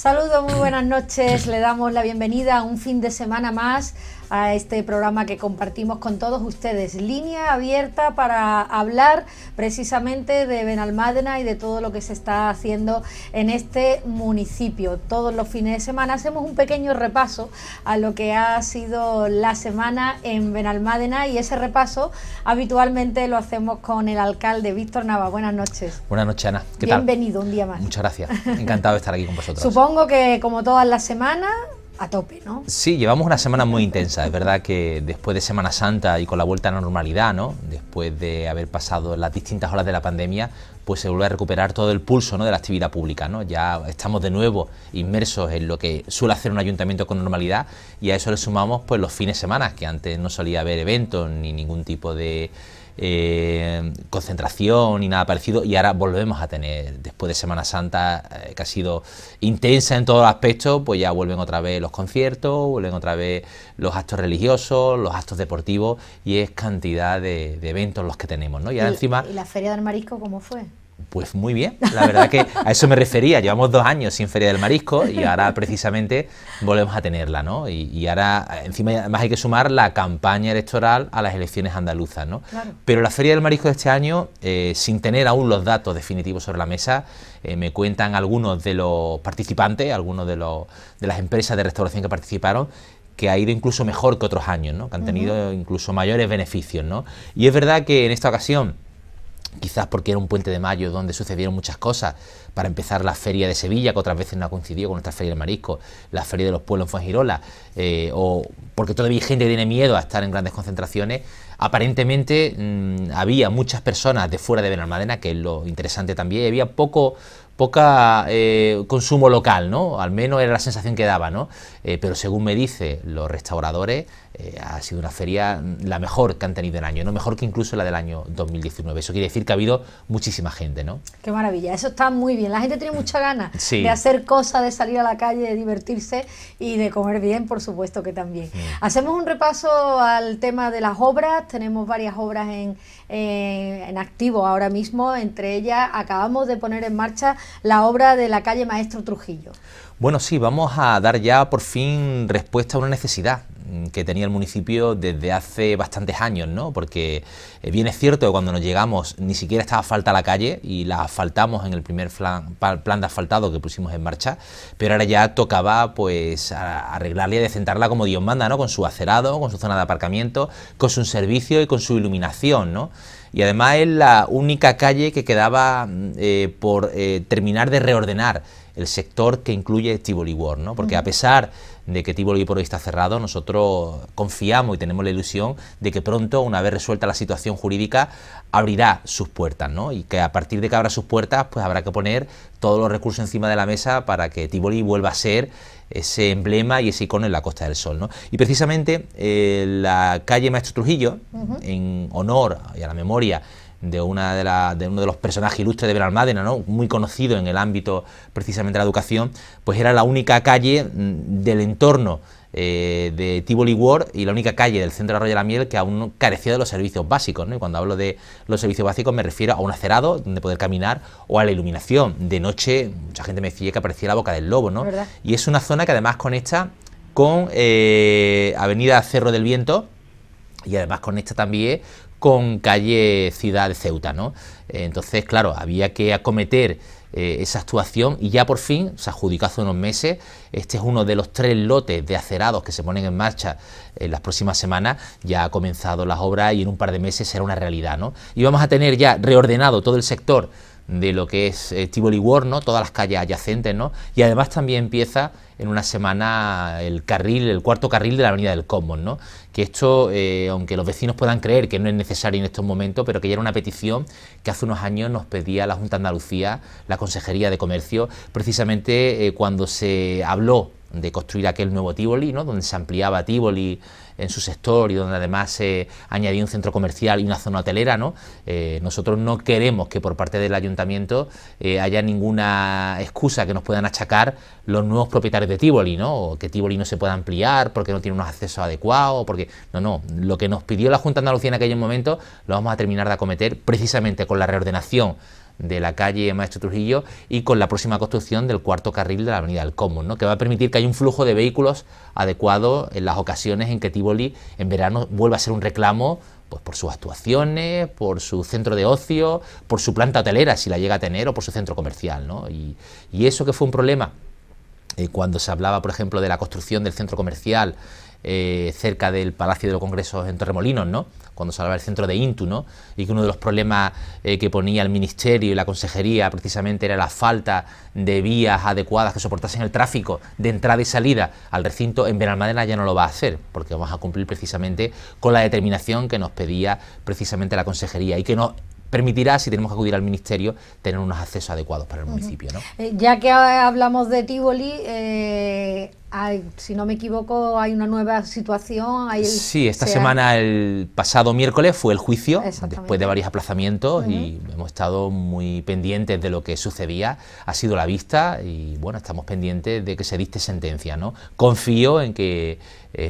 Saludos, muy buenas noches. Le damos la bienvenida a un fin de semana más a este programa que compartimos con todos ustedes. Línea abierta para hablar precisamente de Benalmádena y de todo lo que se está haciendo en este municipio. Todos los fines de semana hacemos un pequeño repaso a lo que ha sido la semana en Benalmádena, y ese repaso habitualmente lo hacemos con el alcalde Víctor Nava. Buenas noches. Buenas noches, Ana. ¿Qué tal? Bienvenido un día más. Muchas gracias. Encantado de estar aquí con vosotros. Supongo que como todas las semanas, a tope, ¿no? Sí, llevamos una semana muy intensa. Es verdad que después de Semana Santa y con la vuelta a la normalidad, ¿no? Después de haber pasado las distintas olas de la pandemia, pues se vuelve a recuperar todo el pulso, ¿no?, de la actividad pública, ¿no? Ya estamos de nuevo inmersos en lo que suele hacer un ayuntamiento con normalidad, y a eso le sumamos pues los fines de semana, que antes no solía haber eventos ni ningún tipo de concentración ni nada parecido, y ahora volvemos a tener, después de Semana Santa, que ha sido intensa en todos los aspectos, pues ya vuelven otra vez los conciertos, vuelven otra vez los actos religiosos, los actos deportivos, y es cantidad de eventos los que tenemos, ¿no? Y ahora encima... ¿Y la Feria del Marisco cómo fue? Pues muy bien, la verdad que a eso me refería. Llevamos 2 años sin Feria del Marisco y ahora precisamente volvemos a tenerla, ¿no? Y ahora encima además hay que sumar la campaña electoral a las elecciones andaluzas, ¿no? Claro. Pero la Feria del Marisco de este año, sin tener aún los datos definitivos sobre la mesa, me cuentan algunos de los participantes, algunos de las empresas de restauración que participaron, que ha ido incluso mejor que otros años, ¿no? Que han tenido incluso mayores beneficios, ¿no? Y es verdad que en esta ocasión, quizás porque era un puente de mayo donde sucedieron muchas cosas, para empezar la Feria de Sevilla, que otras veces no ha coincidido con nuestra Feria del Marisco, la Feria de los Pueblos en Fuengirola, o porque todavía hay gente que tiene miedo a estar en grandes concentraciones. Aparentemente había muchas personas de fuera de Benalmádena, que es lo interesante también, y había poca consumo local, ¿no? Al menos era la sensación que daba, ¿no? Pero según me dicen los restauradores, ha sido una feria la mejor que han tenido en año, ¿no? Mejor que incluso la del año 2019. Eso quiere decir que ha habido muchísima gente, ¿no? Qué maravilla, eso está muy bien. La gente tiene mucha ganas Sí. de hacer cosas, de salir a la calle, de divertirse y de comer bien, por supuesto que también. Hacemos un repaso al tema de las obras. Tenemos varias obras en activo ahora mismo. Entre ellas acabamos de poner en marcha la obra de la calle Maestro Trujillo. Bueno, sí, vamos a dar ya por fin respuesta a una necesidad que tenía el municipio desde hace bastantes años, ¿no? Porque bien es cierto que cuando nos llegamos ni siquiera estaba asfaltada la calle, y la asfaltamos en el primer plan de asfaltado que pusimos en marcha, pero ahora ya tocaba pues arreglarla y decentarla como Dios manda, ¿no? Con su acerado, con su zona de aparcamiento, con su servicio y con su iluminación, ¿no? Y además es la única calle que quedaba por terminar de reordenar el sector que incluye Tivoli World, ¿no? Porque a pesar de que Tivoli por hoy está cerrado, nosotros confiamos y tenemos la ilusión de que pronto, una vez resuelta la situación jurídica, abrirá sus puertas, ¿no? Y que a partir de que abra sus puertas, pues habrá que poner todos los recursos encima de la mesa para que Tivoli vuelva a ser ese emblema y ese icono en la Costa del Sol, ¿no? Y precisamente la calle Maestro Trujillo, en honor y a la memoria de uno de los personajes ilustres de Benalmádena, ¿no? Muy conocido en el ámbito precisamente de la educación, pues era la única calle del entorno de Tivoli World y la única calle del centro de Arroyo de la Miel que aún no carecía de los servicios básicos, ¿no? Y cuando hablo de los servicios básicos me refiero a un acerado donde poder caminar o a la iluminación. De noche mucha gente me decía que aparecía la boca del lobo, ¿no? ¿Verdad? Y es una zona que además conecta con Avenida Cerro del Viento, y además conecta también con calle Ciudad de Ceuta, ¿no? Entonces, claro, había que acometer esa actuación, y ya por fin se adjudicó hace unos meses. Este es uno de los 3 lotes de acerados que se ponen en marcha en las próximas semanas. Ya ha comenzado las obras y en un par de meses será una realidad, ¿no? Y vamos a tener ya reordenado todo el sector de lo que es Tivoli World, ¿no? Todas las calles adyacentes, ¿no? Y además también empieza en una semana el 4º carril de la Avenida del Cosmos, ¿no? Que esto, aunque los vecinos puedan creer que no es necesario en estos momentos, pero que ya era una petición que hace unos años nos pedía la Junta de Andalucía, la Consejería de Comercio, precisamente cuando se habló de construir aquel nuevo Tivoli, ¿no? Donde se ampliaba Tivoli en su sector y donde además se añadía un centro comercial y una zona hotelera, ¿no? Nosotros no queremos que por parte del ayuntamiento haya ninguna excusa que nos puedan achacar los nuevos propietarios de Tivoli, ¿no? O que Tivoli no se pueda ampliar porque no tiene unos accesos adecuados, porque no, lo que nos pidió la Junta de Andalucía en aquel momento lo vamos a terminar de acometer precisamente con la reordenación de la calle Maestro Trujillo y con la próxima construcción del cuarto carril de la avenida del Común, ¿no? Que va a permitir que haya un flujo de vehículos adecuado en las ocasiones en que Tívoli en verano vuelva a ser un reclamo, pues por sus actuaciones, por su centro de ocio, por su planta hotelera si la llega a tener o por su centro comercial, ¿no? Y eso que fue un problema cuando se hablaba, por ejemplo, de la construcción del centro comercial cerca del Palacio de los Congresos en Torremolinos, ¿no? Cuando se hablaba del centro de Intu, ¿no? Y que uno de los problemas que ponía el Ministerio y la Consejería precisamente era la falta de vías adecuadas que soportasen el tráfico de entrada y salida al recinto. En Benalmádena ya no lo va a hacer, porque vamos a cumplir precisamente con la determinación que nos pedía precisamente la Consejería y que nos permitirá, si tenemos que acudir al Ministerio, tener unos accesos adecuados para el municipio, ¿no? Ya que hablamos de Tívoli, si no me equivoco, hay una nueva situación. Sí, esta semana, el pasado miércoles, fue el juicio, después de varios aplazamientos, y hemos estado muy pendientes de lo que sucedía. Ha sido la vista y, bueno, estamos pendientes de que se dicte sentencia, ¿no? Confío en que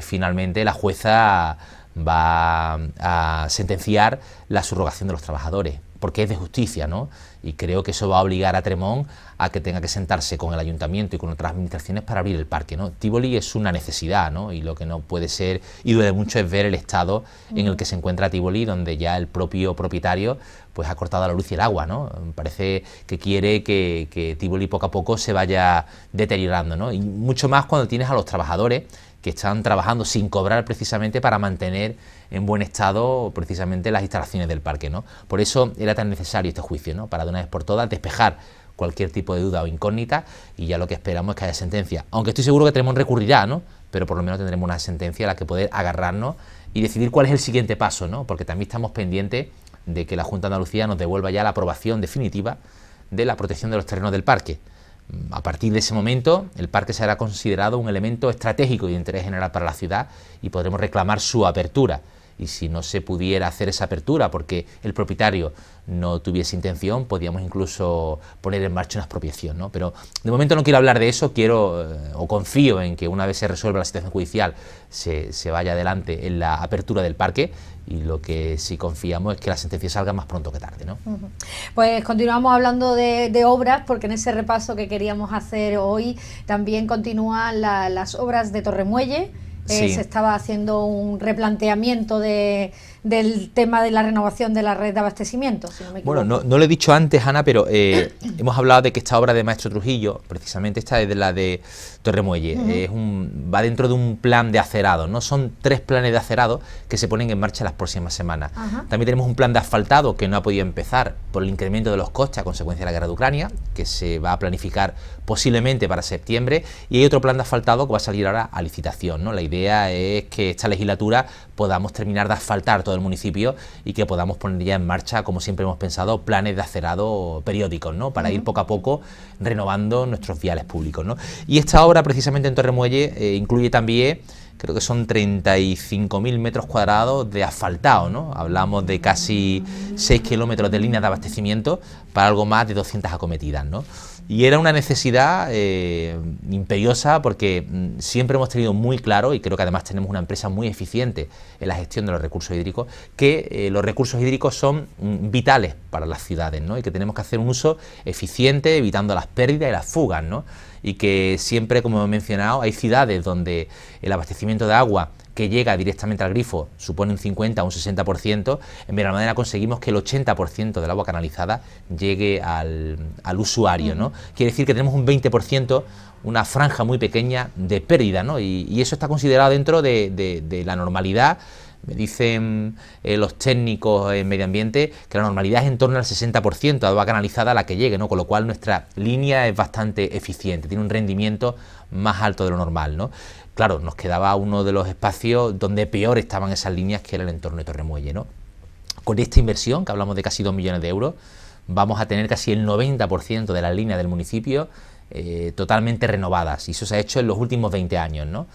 finalmente la jueza va a sentenciar la subrogación de los trabajadores, porque es de justicia, ¿no? Y creo que eso va a obligar a Tremont a que tenga que sentarse con el ayuntamiento y con otras administraciones para abrir el parque, ¿no? Tívoli es una necesidad, ¿no? Y lo que no puede ser, y duele mucho, es ver el estado en el que se encuentra Tívoli, donde ya el propio propietario pues ha cortado la luz y el agua, ¿no? Parece que quiere que Tívoli poco a poco se vaya deteriorando, ¿no? Y mucho más cuando tienes a los trabajadores que están trabajando sin cobrar precisamente para mantener en buen estado precisamente las instalaciones del parque, ¿no? Por eso era tan necesario este juicio, ¿no? Para de una vez por todas despejar cualquier tipo de duda o incógnita, y ya lo que esperamos es que haya sentencia. Aunque estoy seguro que Tremont recurrirá, ¿no? Pero por lo menos tendremos una sentencia a la que poder agarrarnos y decidir cuál es el siguiente paso, ¿no? Porque también estamos pendientes de que la Junta de Andalucía nos devuelva ya la aprobación definitiva de la protección de los terrenos del parque. A partir de ese momento, el parque será considerado un elemento estratégico y de interés general para la ciudad y podremos reclamar su apertura. Y si no se pudiera hacer esa apertura porque el propietario no tuviese intención, podríamos incluso poner en marcha una expropiación, ¿no? Pero de momento no quiero hablar de eso, confío en que una vez se resuelva la situación judicial se vaya adelante en la apertura del parque, y lo que sí confiamos es que la sentencia salga más pronto que tarde, ¿no? Pues continuamos hablando de obras, porque en ese repaso que queríamos hacer hoy también continúan las obras de Torremuelle. Sí. Se estaba haciendo un replanteamiento del tema de la renovación de la red de abastecimiento, si no me equivoco. Bueno, no lo he dicho antes, Ana, pero hemos hablado de que esta obra de Maestro Trujillo, precisamente esta es de la de Torremuelle, va dentro de un plan de acerado, ¿no? Son 3 planes de acerado que se ponen en marcha las próximas semanas. También tenemos un plan de asfaltado que no ha podido empezar por el incremento de los costes a consecuencia de la guerra de Ucrania, que se va a planificar posiblemente para septiembre, y hay otro plan de asfaltado que va a salir ahora a licitación, ¿no? La idea es que esta legislatura podamos terminar de asfaltar todo el municipio y que podamos poner ya en marcha, como siempre hemos pensado, planes de acerado periódicos, ¿no? Para ir poco a poco renovando nuestros viales públicos, ¿no? Y esta obra precisamente en Torremuelle incluye también, creo que son 35.000 metros cuadrados de asfaltado, ¿no? Hablamos de casi 6 kilómetros de líneas de abastecimiento para algo más de 200 acometidas, ¿no? Y era una necesidad imperiosa, porque siempre hemos tenido muy claro, y creo que además tenemos una empresa muy eficiente en la gestión de los recursos hídricos, que los recursos hídricos son vitales para las ciudades, ¿no? Y que tenemos que hacer un uso eficiente, evitando las pérdidas y las fugas, ¿no? Y que siempre, como he mencionado, hay ciudades donde el abastecimiento de agua que llega directamente al grifo supone un 50 o un 60%, en Benalmádena conseguimos que el 80% del agua canalizada llegue al usuario, ¿no? Quiere decir que tenemos un 20%, una franja muy pequeña de pérdida, ¿no? Y eso está considerado dentro de la normalidad. Me dicen los técnicos en medio ambiente que la normalidad es en torno al 60% de agua canalizada a la que llegue, ¿no? Con lo cual nuestra línea es bastante eficiente, tiene un rendimiento más alto de lo normal, ¿no? Claro, nos quedaba uno de los espacios donde peor estaban esas líneas, que era el entorno de Torremuelle, ¿no? Con esta inversión, que hablamos de casi 2 millones de euros, vamos a tener casi el 90% de las líneas del municipio totalmente renovadas, y eso se ha hecho en los últimos 20 años, ¿no?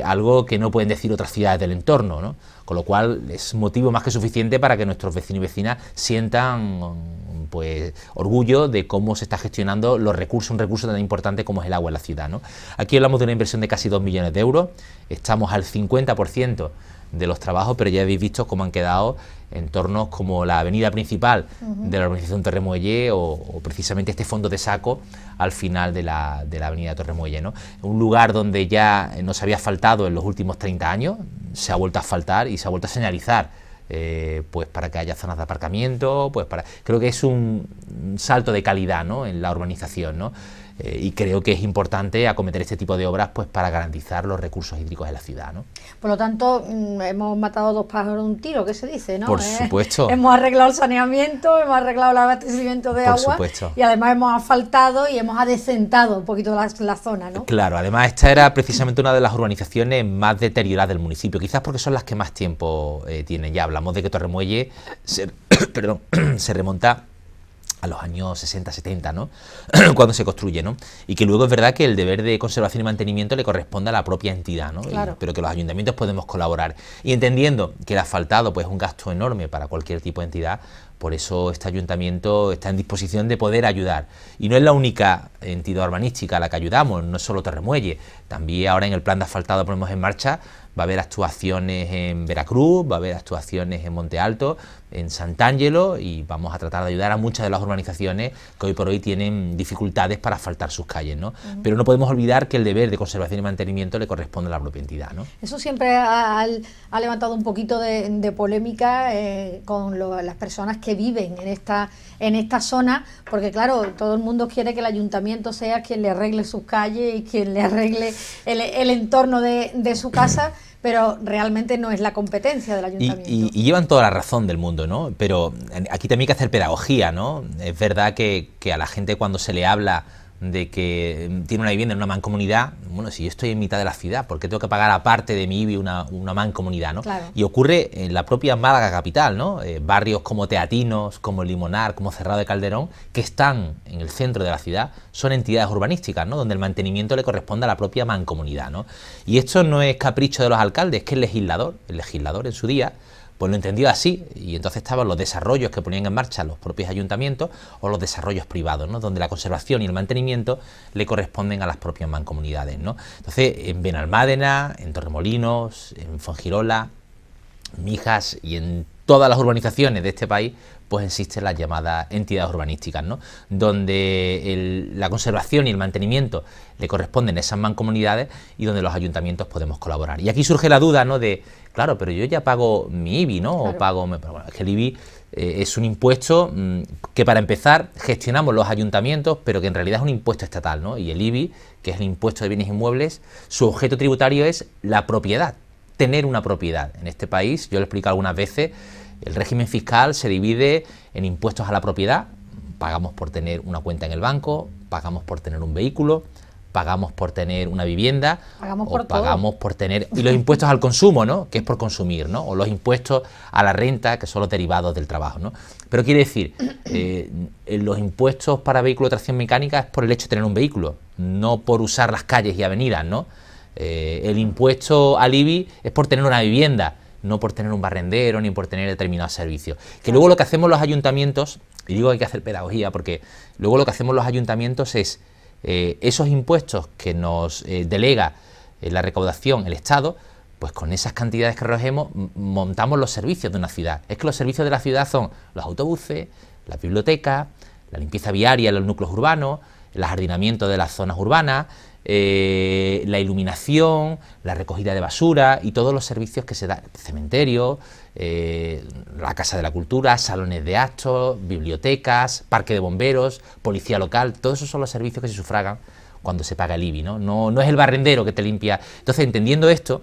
Algo que no pueden decir otras ciudades del entorno, ¿no? Con lo cual es motivo más que suficiente para que nuestros vecinos y vecinas sientan pues orgullo de cómo se está gestionando los recursos, un recurso tan importante como es el agua en la ciudad, ¿no? Aquí hablamos de una inversión de casi 2 millones de euros, estamos al 50% de los trabajos, pero ya habéis visto cómo han quedado entornos como la avenida principal de la urbanización Torremuelle o precisamente este fondo de saco al final de la avenida Torremuelle, ¿no? Un lugar donde ya no se había asfaltado en los últimos 30 años, se ha vuelto a asfaltar y se ha vuelto a señalizar, pues para que haya zonas de aparcamiento, pues creo que es un salto de calidad, ¿no?, en la urbanización, ¿no? Y creo que es importante acometer este tipo de obras pues para garantizar los recursos hídricos de la ciudad, ¿no? Por lo tanto, hemos matado dos pájaros de un tiro, ¿qué se dice, no? Por supuesto. Hemos arreglado el saneamiento, hemos arreglado el abastecimiento de agua, supuesto. Y además hemos asfaltado y hemos adecentado un poquito la zona, ¿no? Claro, además esta era precisamente una de las urbanizaciones más deterioradas del municipio, quizás porque son las que más tiempo tienen. Ya hablamos de que Torremuelle se remonta a los años 60-70, ¿no? Cuando se construye, ¿no? Y que luego es verdad que el deber de conservación y mantenimiento le corresponde a la propia entidad, ¿no? Claro. Pero que los ayuntamientos podemos colaborar. Y entendiendo que el asfaltado pues, es un gasto enorme para cualquier tipo de entidad, por eso este ayuntamiento está en disposición de poder ayudar. Y no es la única entidad urbanística a la que ayudamos, no es solo Torremuelle. También ahora en el plan de asfaltado que ponemos en marcha va a haber actuaciones en Veracruz, va a haber actuaciones en Monte Alto, en Sant'Angelo, y vamos a tratar de ayudar a muchas de las urbanizaciones que hoy por hoy tienen dificultades para asfaltar sus calles, ¿no? Pero no podemos olvidar que el deber de conservación y mantenimiento le corresponde a la propia entidad, ¿no? Eso siempre ha levantado un poquito de polémica con las personas que viven en esta zona, porque claro, todo el mundo quiere que el ayuntamiento sea quien le arregle sus calles y quien le arregle el entorno de su casa, pero realmente no es la competencia del ayuntamiento. Y llevan toda la razón del mundo, ¿no? Pero aquí también hay que hacer pedagogía, ¿no? Es verdad que a la gente cuando se le habla de que tiene una vivienda en una mancomunidad, bueno, si yo estoy en mitad de la ciudad, ¿por qué tengo que pagar aparte de mi IBI una mancomunidad, ¿no? Claro. Y ocurre en la propia Málaga capital, ¿no? Barrios como Teatinos, como Limonar, como Cerrado de Calderón, que están en el centro de la ciudad, son entidades urbanísticas, ¿no? Donde el mantenimiento le corresponde a la propia mancomunidad, ¿no? Y esto no es capricho de los alcaldes, es que el legislador en su día pues lo entendió así, y entonces estaban los desarrollos que ponían en marcha los propios ayuntamientos o los desarrollos privados, ¿no? Donde la conservación y el mantenimiento le corresponden a las propias mancomunidades, ¿no? Entonces, en Benalmádena, en Torremolinos, en Fuengirola, Mijas y en todas las urbanizaciones de este país, pues existen las llamadas entidades urbanísticas, ¿no? Donde la conservación y el mantenimiento le corresponden a esas mancomunidades y donde los ayuntamientos podemos colaborar. Y aquí surge la duda, ¿no? De, claro, pero yo ya pago mi IBI, ¿no? Claro. O pago... Pero bueno, es que el IBI es un impuesto que para empezar gestionamos los ayuntamientos, pero que en realidad es un impuesto estatal, ¿no? Y el IBI, que es el impuesto de bienes inmuebles, su objeto tributario es la propiedad, tener una propiedad. En este país, yo lo he explicado algunas veces, el régimen fiscal se divide en impuestos a la propiedad, pagamos por tener una cuenta en el banco, pagamos por tener un vehículo, pagamos por tener una vivienda, pagamos por tener... Y los impuestos al consumo, ¿no? Que es por consumir, ¿no? O los impuestos a la renta, que son los derivados del trabajo, ¿no? Pero quiere decir, los impuestos para vehículo de tracción mecánica es por el hecho de tener un vehículo, no por usar las calles y avenidas, ¿no? El impuesto al IBI es por tener una vivienda, no por tener un barrendero ni por tener determinados servicios. Que luego lo que hacemos los ayuntamientos, y digo que hay que hacer pedagogía, porque luego lo que hacemos los ayuntamientos es esos impuestos que nos delega la recaudación el Estado, pues con esas cantidades que recogemos montamos los servicios de una ciudad. Es que los servicios de la ciudad son los autobuses, las bibliotecas, la limpieza viaria en los núcleos urbanos, el ajardinamiento de las zonas urbanas, la iluminación, la recogida de basura y todos los servicios que se dan, cementerio, la Casa de la Cultura, salones de actos, bibliotecas, parque de bomberos, policía local, todos esos son los servicios que se sufragan cuando se paga el IBI, ¿no? No es el barrendero que te limpia. Entonces, entendiendo esto,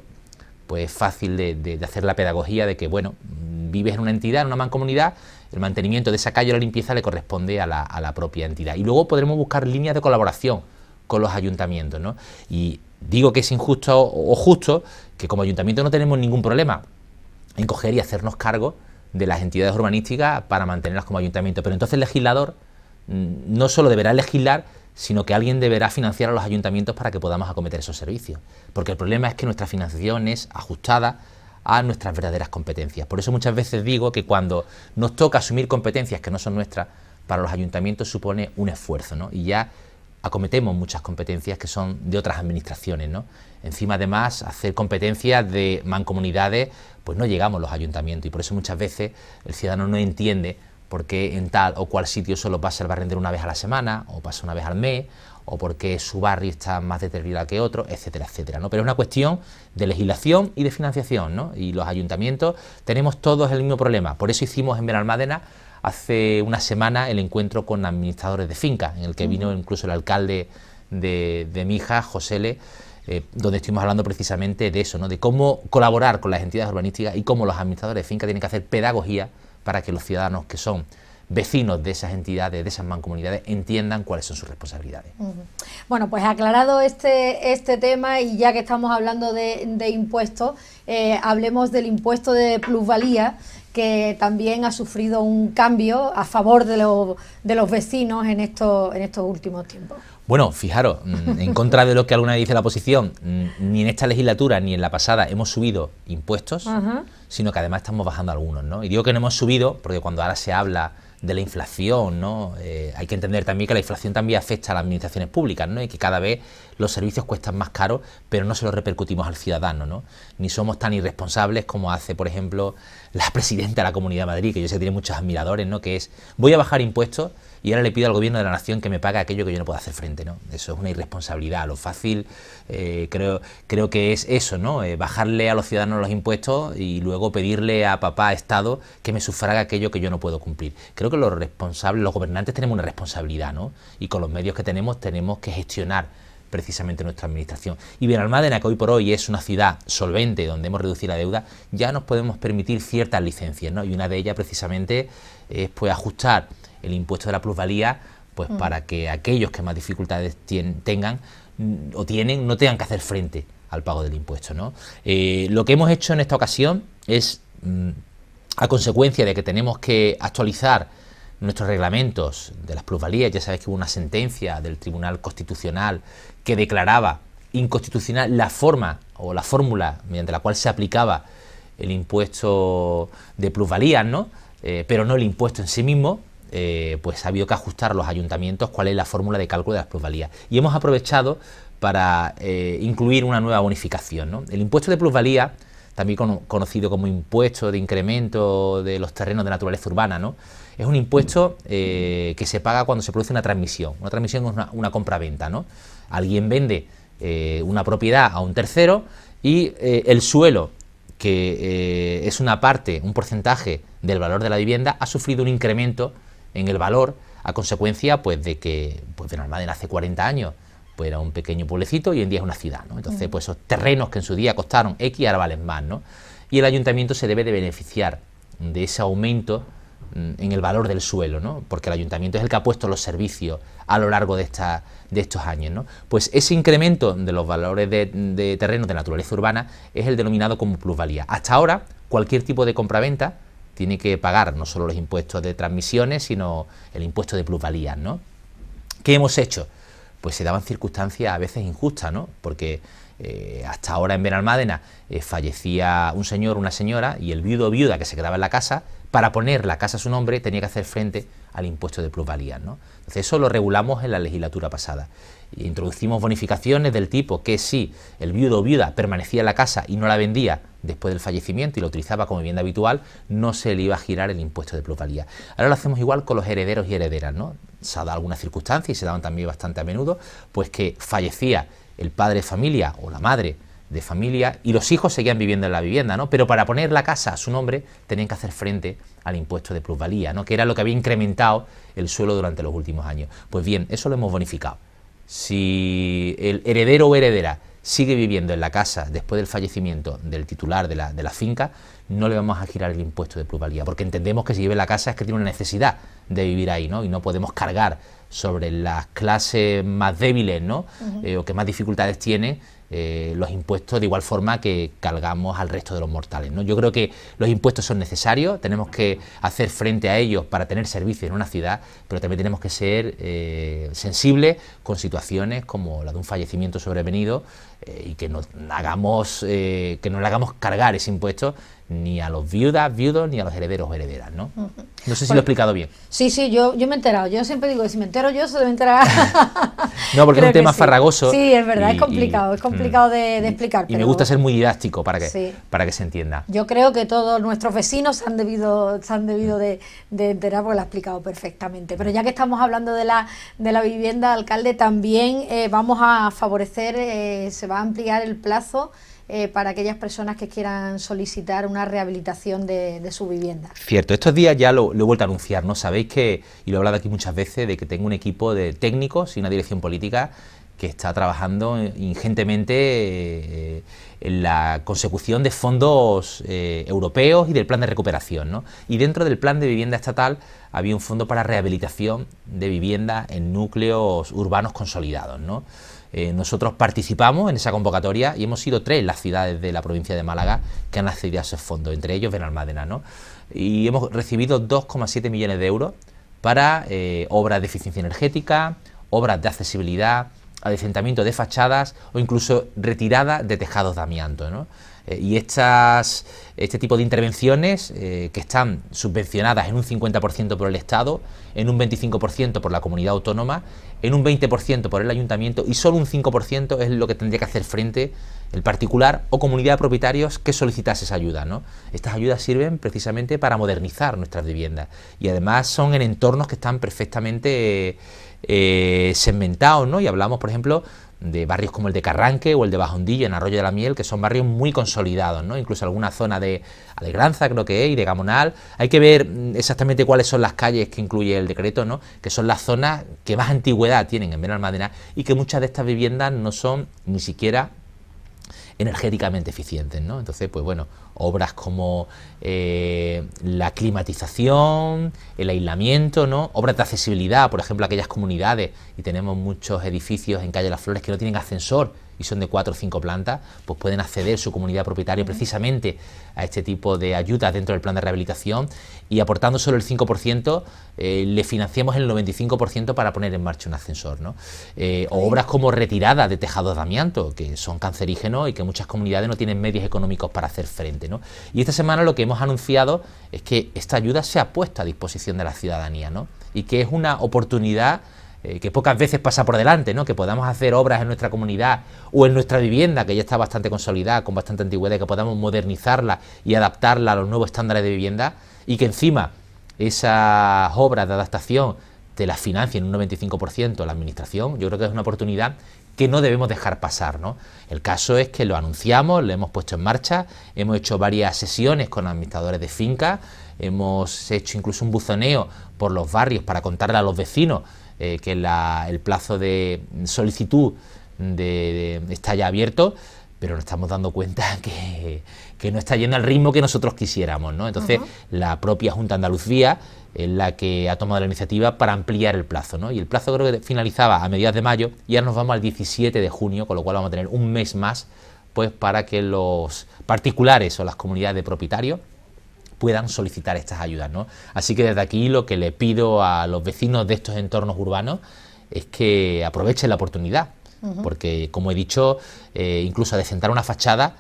pues es fácil de hacer la pedagogía de que, bueno, vives en una entidad, en una mancomunidad, el mantenimiento de esa calle o la limpieza le corresponde a la propia entidad. Y luego podremos buscar líneas de colaboración con los ayuntamientos, ¿no? Y digo que es injusto o justo que como ayuntamiento no tenemos ningún problema en coger y hacernos cargo de las entidades urbanísticas para mantenerlas como ayuntamiento, pero entonces el legislador no solo deberá legislar, sino que alguien deberá financiar a los ayuntamientos para que podamos acometer esos servicios, porque el problema es que nuestra financiación es ajustada a nuestras verdaderas competencias. Por eso muchas veces digo que cuando nos toca asumir competencias que no son nuestras, para los ayuntamientos supone un esfuerzo, ¿no? Y ya acometemos muchas competencias que son de otras administraciones, ¿no? Encima, además, hacer competencias de mancomunidades, pues no llegamos los ayuntamientos, y por eso muchas veces el ciudadano no entiende por qué en tal o cual sitio solo pasa el barrendero una vez a la semana, o pasa una vez al mes, o por qué su barrio está más deteriorado que otro, etcétera, etcétera, ¿no? Pero es una cuestión de legislación y de financiación, ¿no? Y los ayuntamientos tenemos todos el mismo problema. Por eso hicimos en Benalmádena hace una semana el encuentro con administradores de fincas, en el que vino incluso el alcalde de Mijas, José L., donde estuvimos hablando precisamente de eso, ¿no? De cómo colaborar con las entidades urbanísticas y cómo los administradores de fincas tienen que hacer pedagogía para que los ciudadanos que son vecinos de esas entidades, de esas mancomunidades, entiendan cuáles son sus responsabilidades. Bueno, pues aclarado este tema, y ya que estamos hablando de impuestos, hablemos del impuesto de plusvalía, que también ha sufrido un cambio a favor de los vecinos en estos últimos tiempos. Bueno, fijaros, en contra de lo que alguna vez dice la oposición, ni en esta legislatura ni en la pasada hemos subido impuestos, sino que además estamos bajando algunos, ¿no? Y digo que no hemos subido porque cuando ahora se habla de la inflación, ¿no? Hay que entender también que la inflación también afecta a las administraciones públicas, ¿no? Y que cada vez los servicios cuestan más caros, pero no se los repercutimos al ciudadano, ¿no? Ni somos tan irresponsables como hace, por ejemplo, la presidenta de la Comunidad de Madrid, que yo sé que tiene muchos admiradores, ¿no? Que es, voy a bajar impuestos y ahora le pido al gobierno de la nación que me pague aquello que yo no puedo hacer frente, ¿no? Eso es una irresponsabilidad. Lo fácil creo que es eso, ¿no? Bajarle a los ciudadanos los impuestos y luego pedirle a papá Estado que me sufraga aquello que yo no puedo cumplir. Creo que los responsables, los gobernantes tenemos una responsabilidad, ¿no? Y con los medios que tenemos que gestionar precisamente nuestra administración. Y Benalmádena, que hoy por hoy es una ciudad solvente, donde hemos reducido la deuda, ya nos podemos permitir ciertas licencias, ¿no? Y una de ellas precisamente es pues ajustar el impuesto de la plusvalía, pues para que aquellos que más dificultades tengan o tienen no tengan que hacer frente al pago del impuesto, ¿no? Lo que hemos hecho en esta ocasión es, a consecuencia de que tenemos que actualizar nuestros reglamentos de las plusvalías, ya sabéis que hubo una sentencia del Tribunal Constitucional que declaraba inconstitucional la forma o la fórmula mediante la cual se aplicaba el impuesto de plusvalías, ¿no? Pero no el impuesto en sí mismo. Pues ha habido que ajustar a los ayuntamientos cuál es la fórmula de cálculo de las plusvalías. Y hemos aprovechado para incluir una nueva bonificación, ¿no? El impuesto de plusvalía, también conocido como impuesto de incremento de los terrenos de naturaleza urbana, ¿no? Es un impuesto que se paga cuando se produce una transmisión. Una transmisión es una compra-venta, ¿no? Alguien vende una propiedad a un tercero y el suelo, que es una parte, un porcentaje del valor de la vivienda, ha sufrido un incremento en el valor a consecuencia pues de que Benalmádena hace 40 años pues era un pequeño pueblecito y hoy en día es una ciudad, ¿no? Entonces pues esos terrenos que en su día costaron X ahora valen más, ¿no? Y el ayuntamiento se debe de beneficiar de ese aumento en el valor del suelo, ¿no? Porque el ayuntamiento es el que ha puesto los servicios a lo largo de estos años, ¿no? Pues ese incremento de los valores de terrenos de naturaleza urbana es el denominado como plusvalía. Hasta ahora, cualquier tipo de compraventa tiene que pagar no solo los impuestos de transmisiones, sino el impuesto de plusvalías, ¿no? ¿Qué hemos hecho? Pues se daban circunstancias a veces injustas, ¿no? Porque hasta ahora en Benalmádena fallecía un señor o una señora y el viudo o viuda que se quedaba en la casa, para poner la casa a su nombre tenía que hacer frente al impuesto de plusvalías, ¿no? Entonces eso lo regulamos en la legislatura pasada. Introducimos bonificaciones del tipo que si el viudo o viuda permanecía en la casa y no la vendía después del fallecimiento y lo utilizaba como vivienda habitual, no se le iba a girar el impuesto de plusvalía. Ahora lo hacemos igual con los herederos y herederas, ¿no? Se ha dado alguna circunstancia y se daban también bastante a menudo, pues que fallecía el padre de familia o la madre de familia y los hijos seguían viviendo en la vivienda, ¿no? Pero para poner la casa a su nombre tenían que hacer frente al impuesto de plusvalía, ¿no? Que era lo que había incrementado el suelo durante los últimos años. Pues bien, eso lo hemos bonificado. Si el heredero o heredera sigue viviendo en la casa después del fallecimiento del titular de la finca, no le vamos a girar el impuesto de plusvalía, porque entendemos que si vive en la casa es que tiene una necesidad de vivir ahí, ¿no? Y no podemos cargar sobre las clases más débiles, ¿no? O que más dificultades tienen los impuestos de igual forma que cargamos al resto de los mortales, ¿no? Yo creo que los impuestos son necesarios, tenemos que hacer frente a ellos para tener servicios en una ciudad, pero también tenemos que ser sensibles con situaciones como la de un fallecimiento sobrevenido y que no le hagamos cargar ese impuesto ni a los viudas, viudos, ni a los herederos o herederas, ¿no? No sé si lo he explicado bien. Sí, yo me he enterado. Yo siempre digo que si me entero yo, se debe enterar. No, porque es un tema farragoso. Sí, es verdad, es complicado de explicar. Y me gusta ser muy didáctico para que se entienda. Yo creo que todos nuestros vecinos se han debido de enterar porque lo ha explicado perfectamente. Pero ya que estamos hablando de la vivienda, alcalde, también vamos a favorecer, se va a ampliar el plazo para aquellas personas que quieran solicitar una rehabilitación de su vivienda. Cierto, estos días ya lo he vuelto a anunciar, ¿no? Sabéis que, y lo he hablado aquí muchas veces, de que tengo un equipo de técnicos y una dirección política que está trabajando ingentemente en la consecución de fondos europeos y del plan de recuperación, ¿no? Y dentro del plan de vivienda estatal había un fondo para rehabilitación de vivienda en núcleos urbanos consolidados, ¿no? Nosotros participamos en esa convocatoria y hemos sido 3 las ciudades de la provincia de Málaga que han accedido a esos fondos, entre ellos Benalmádena, ¿no? Y hemos recibido 2,7 millones de euros para obras de eficiencia energética, obras de accesibilidad, adecentamiento de fachadas o incluso retirada de tejados de amianto, ¿no? Y este tipo de intervenciones que están subvencionadas en un 50% por el Estado, en un 25% por la comunidad autónoma, en un 20% por el ayuntamiento y solo un 5% es lo que tendría que hacer frente el particular o comunidad de propietarios que solicitase esa ayuda, ¿no? Estas ayudas sirven precisamente para modernizar nuestras viviendas y además son en entornos que están perfectamente segmentados, ¿no? Y hablamos, por ejemplo, de barrios como el de Carranque o el de Bajondilla, en Arroyo de la Miel, que son barrios muy consolidados, ¿no? Incluso alguna zona de Alegranza, creo que es, y de Gamonal. Hay que ver exactamente cuáles son las calles que incluye el decreto, ¿no? Que son las zonas que más antigüedad tienen en Benalmádena y que muchas de estas viviendas no son ni siquiera energéticamente eficientes, ¿no? Entonces, pues bueno, obras como la climatización, el aislamiento, ¿no? Obras de accesibilidad, por ejemplo, aquellas comunidades, y tenemos muchos edificios en Calle Las Flores que no tienen ascensor y son de 4 o 5 plantas, pues pueden acceder su comunidad propietaria precisamente a este tipo de ayudas dentro del plan de rehabilitación y aportando solo el 5%, le financiamos el 95% para poner en marcha un ascensor, ¿no? O obras como retirada de tejados de amianto, que son cancerígenos y que muchas comunidades no tienen medios económicos para hacer frente, ¿no? Y esta semana lo que hemos anunciado es que esta ayuda se ha puesto a disposición de la ciudadanía, ¿no? Y que es una oportunidad que pocas veces pasa por delante, ¿no? Que podamos hacer obras en nuestra comunidad o en nuestra vivienda, que ya está bastante consolidada, con bastante antigüedad, que podamos modernizarla y adaptarla a los nuevos estándares de vivienda y que encima esas obras de adaptación te las financia en un 95% la administración. Yo creo que es una oportunidad que no debemos dejar pasar, ¿no? El caso es que lo anunciamos, lo hemos puesto en marcha, hemos hecho varias sesiones con administradores de fincas, hemos hecho incluso un buzoneo por los barrios para contarle a los vecinos que el plazo de solicitud está ya abierto, pero nos estamos dando cuenta que no está yendo al ritmo que nosotros quisiéramos, ¿no? Entonces, la propia Junta de Andalucía es la que ha tomado la iniciativa para ampliar el plazo, ¿no? Y el plazo creo que finalizaba a mediados de mayo y ahora nos vamos al 17 de junio, con lo cual vamos a tener un mes más, pues para que los particulares o las comunidades de propietarios puedan solicitar estas ayudas, ¿no? Así que desde aquí lo que le pido a los vecinos de estos entornos urbanos es que aprovechen la oportunidad, porque como he dicho, incluso adecentar una fachada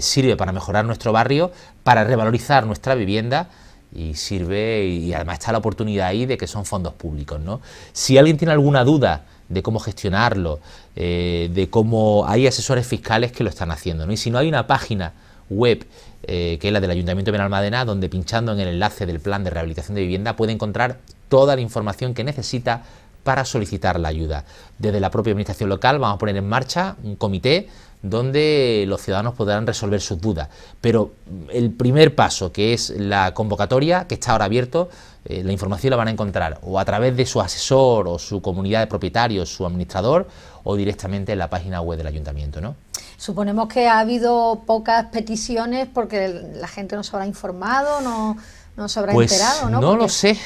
sirve para mejorar nuestro barrio, para revalorizar nuestra vivienda y sirve, y además está la oportunidad ahí de que son fondos públicos, ¿no? Si alguien tiene alguna duda de cómo gestionarlo, de cómo hay asesores fiscales que lo están haciendo, ¿no? Y si no, hay una página web que es la del Ayuntamiento de Benalmádena, donde pinchando en el enlace del plan de rehabilitación de vivienda puede encontrar toda la información que necesita para solicitar la ayuda. Desde la propia administración local vamos a poner en marcha un comité donde los ciudadanos podrán resolver sus dudas, pero el primer paso, que es la convocatoria, que está ahora abierto, la información la van a encontrar o a través de su asesor o su comunidad de propietarios, su administrador, o directamente en la página web del ayuntamiento, ¿no? Suponemos que ha habido pocas peticiones porque la gente no se habrá informado, no se habrá enterado, ¿no? No lo sé,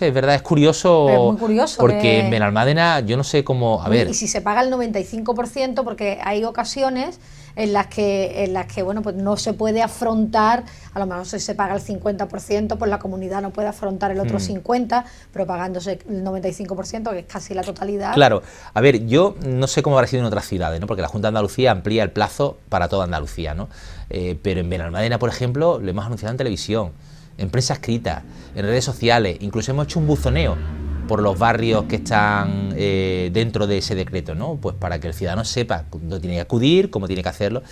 es verdad, es curioso. Pero es muy curioso. Porque en Benalmádena yo no sé cómo, a ver. Y si se paga el 95%, porque hay ocasiones en las que bueno, pues no se puede afrontar, a lo mejor si se paga el 50%, pues la comunidad no puede afrontar el otro 50%, pero pagándose el 95%, que es casi la totalidad. Claro, a ver, yo no sé cómo habrá sido en otras ciudades, ¿no? Porque la Junta de Andalucía amplía el plazo para toda Andalucía, ¿no? Pero en Benalmádena, por ejemplo, lo hemos anunciado en televisión. en prensa escrita, en redes sociales, incluso hemos hecho un buzoneo por los barrios que están dentro de ese decreto, ¿no? Pues para que el ciudadano sepa dónde tiene que acudir, cómo tiene que hacerlo,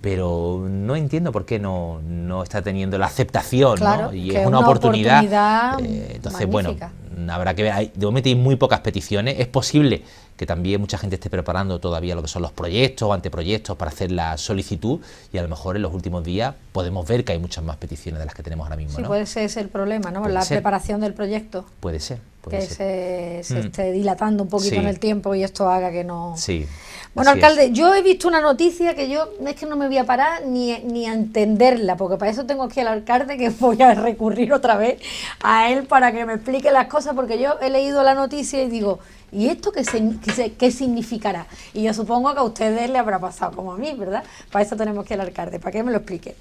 pero no entiendo por qué no está teniendo la aceptación, claro, ¿no? Y es una oportunidad entonces, magnífica. Bueno, habrá que ver, de momento hay muy pocas peticiones, es posible que también mucha gente esté preparando todavía lo que son los proyectos o anteproyectos para hacer la solicitud, y a lo mejor en los últimos días podemos ver que hay muchas más peticiones de las que tenemos ahora mismo, Sí, ¿no? puede ser ese el problema, ¿no? Puede La ser. preparación del proyecto. Puede ser. Que se esté dilatando un poquito Sí. en el tiempo y esto haga que no... Sí. Bueno, Así alcalde, es. yo he visto una noticia que yo es que no me voy a parar ni a entenderla, porque para eso tengo aquí al alcalde, que voy a recurrir otra vez a él para que me explique las cosas, porque yo he leído la noticia y digo, ¿y esto qué significará? Y yo supongo que a ustedes le habrá pasado como a mí, ¿verdad? Para eso tenemos que ir al alcalde, para que me lo explique.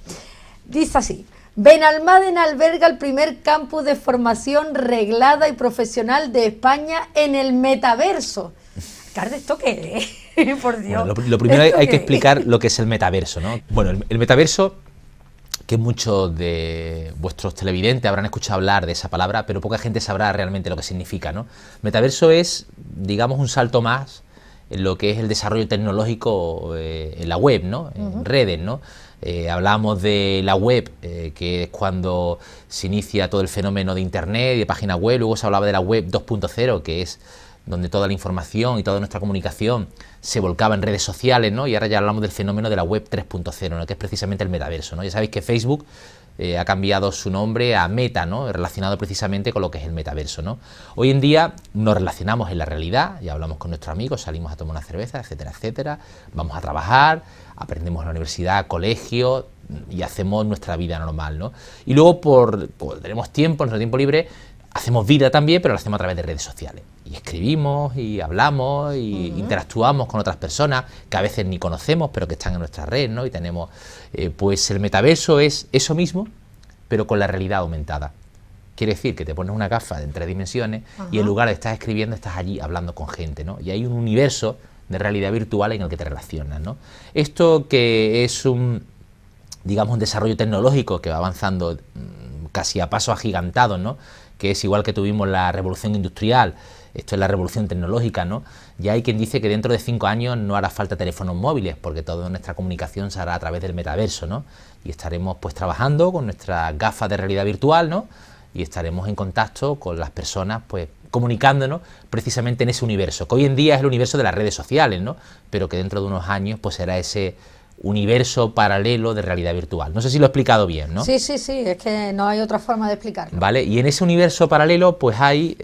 Dice así: Benalmádena alberga el primer campus de formación reglada y profesional de España en el metaverso. Alcalde, ¿esto qué es? Por Dios. Bueno, lo primero ¿Esto hay qué que es? explicar lo que es el metaverso, ¿no? Bueno, el metaverso, que muchos de vuestros televidentes habrán escuchado hablar de esa palabra, pero poca gente sabrá realmente lo que significa, ¿no? Metaverso es, digamos, un salto más en lo que es el desarrollo tecnológico en la web, ¿no? En redes, ¿no? Hablamos de la web, que es cuando se inicia todo el fenómeno de internet y de página web. Luego se hablaba de la web 2.0, que es donde toda la información y toda nuestra comunicación se volcaba en redes sociales, ¿no? Y ahora ya hablamos del fenómeno de la web 3.0, ¿no? Que es precisamente el metaverso, ¿no? Ya sabéis que Facebook ha cambiado su nombre a Meta, ¿no? Relacionado precisamente con lo que es el metaverso, ¿no? Hoy en día nos relacionamos en la realidad, ya hablamos con nuestros amigos, salimos a tomar una cerveza, etcétera, etcétera, vamos a trabajar, aprendemos en la universidad, colegio y hacemos nuestra vida normal, ¿no? Y luego tenemos tiempo, nuestro tiempo libre, hacemos vida también, pero lo hacemos a través de redes sociales. Y escribimos, y hablamos, y interactuamos con otras personas que a veces ni conocemos, pero que están en nuestra red, ¿no? Y tenemos, pues el metaverso es eso mismo, pero con la realidad aumentada. Quiere decir que te pones una gafa en 3 dimensiones y en lugar de estar escribiendo, estás allí hablando con gente, ¿no? Y hay un universo de realidad virtual en el que te relacionas, ¿no? Esto que es digamos, un desarrollo tecnológico que va avanzando casi a pasos agigantados, ¿no? Que es igual que tuvimos la revolución industrial, esto es la revolución tecnológica, ¿no? Ya hay quien dice que dentro de 5 años no hará falta teléfonos móviles, porque toda nuestra comunicación se hará a través del metaverso, ¿no? Y estaremos pues trabajando con nuestras gafas de realidad virtual, ¿no? Y estaremos en contacto con las personas, pues comunicándonos precisamente en ese universo, que hoy en día es el universo de las redes sociales, ¿no? Pero que dentro de unos años pues será ese universo paralelo de realidad virtual. No sé si lo he explicado bien, ¿no? Sí, es que no hay otra forma de explicarlo. Vale, y en ese universo paralelo pues hay,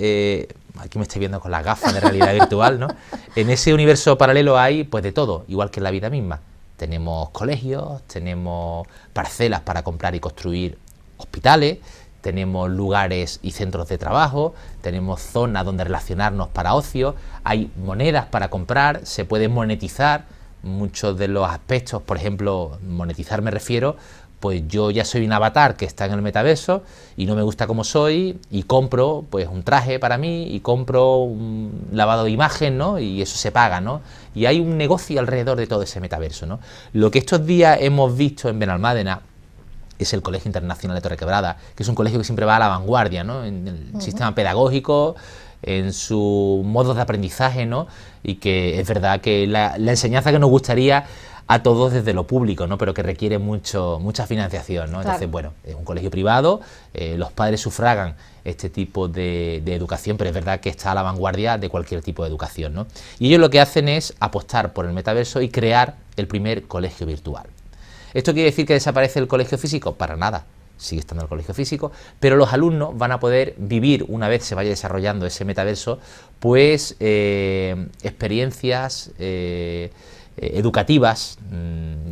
aquí me estoy viendo con las gafas de realidad virtual, ¿no? En ese universo paralelo hay pues de todo, igual que en la vida misma. Tenemos colegios, tenemos parcelas para comprar y construir hospitales, tenemos lugares y centros de trabajo, tenemos zonas donde relacionarnos para ocio, hay monedas para comprar, se puede monetizar muchos de los aspectos. Por ejemplo, monetizar me refiero, pues yo ya soy un avatar que está en el metaverso y no me gusta como soy y compro pues un traje para mí y compro un lavado de imagen, ¿no? Y eso se paga, ¿no? Y hay un negocio alrededor de todo ese metaverso, ¿no? Lo que estos días hemos visto en Benalmádena es el Colegio Internacional de Torrequebrada, que es un colegio que siempre va a la vanguardia, ¿no? En el sistema pedagógico, en sus modos de aprendizaje, ¿no? Y que es verdad que la enseñanza que nos gustaría a todos desde lo público, ¿no? Pero que requiere mucha financiación, ¿no? Entonces, bueno, es un colegio privado, los padres sufragan este tipo de educación, pero es verdad que está a la vanguardia de cualquier tipo de educación, ¿no? Y ellos lo que hacen es apostar por el metaverso y crear el primer colegio virtual. ¿Esto quiere decir que desaparece el colegio físico? Para nada, sigue estando el colegio físico, pero los alumnos van a poder vivir, una vez se vaya desarrollando ese metaverso, pues experiencias educativas